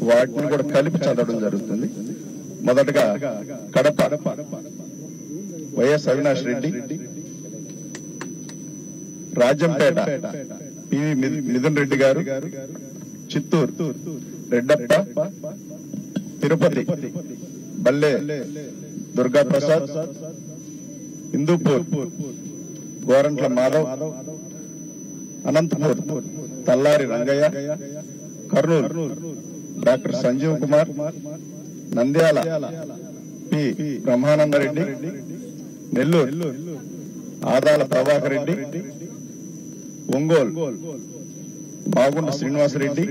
వాటిని కూడా కలిపి చదవడం జరుగుతుంది. మొదటగా కడప వైఎస్ అవినాష్ రెడ్డి, రాజంపేట పివి మిథున్ రెడ్డి గారు, చిత్తూరు రెడ్డప్ప, తిరుపతి బల్లె దుర్గా ప్రసాద్, హిందూపూర్ గోరంట్ల మాధవ్, అనంతపూర్ తల్లారి రంగయ్య, కర్నూలు డాక్టర్ సంజీవ్ కుమార్, నంద్యాల పి బ్రహ్మానందరెడ్డి, నెల్లూరు ఆదాల ప్రభాకర్ రెడ్డి, ఒంగోలు బాగుండ శ్రీనివాసరెడ్డి,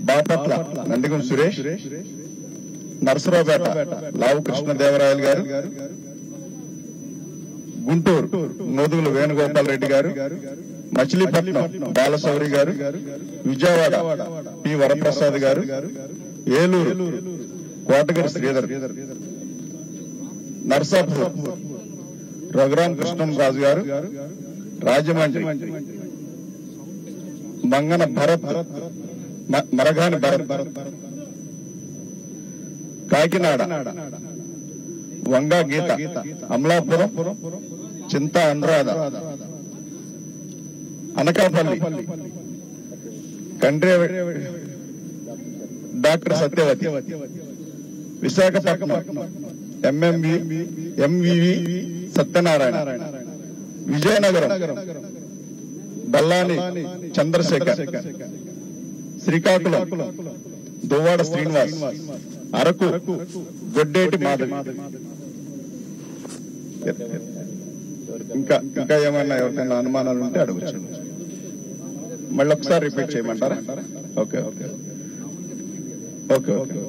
బాపట్ల నందిగం సురేష్, నర్సరావుపేట లావు కృష్ణదేవరాయలు గారు, గుంటూరు మోదుగుల వేణుగోపాల్ రెడ్డి గారు, మచిలీపట్నం బాలశౌరి గారు, విజయవాడ పి వరప్రసాద్ గారు, ఏలూరు కోటగిరి శ్రీధర్, నర్సాపూర్ రఘురాం కృష్ణరాజు గారు, రాజమండ్రి మంగన భరత్ మరగాని భరత్, కాకినాడ వంగా గీత, అమలాపురం చింతా అనురాధ, అనకాపల్లి కండ్రే డాక్టర్ సత్యవతి, విశాఖపట్నం ఎంవివి సత్యనారాయణ, విజయనగరం బల్లాని చంద్రశేఖర్, శ్రీకాకుళం దువ్వాడ శ్రీనివాస్, అరకు గొడ్డేటి మాధవి. ఇంకా ఏమైనా ఎవరికైనా అనుమానాలు ఉంటే అడగచ్చు. మళ్ళీ ఒకసారి రిపీట్ చేయమంటారా? Okay okay okay okay.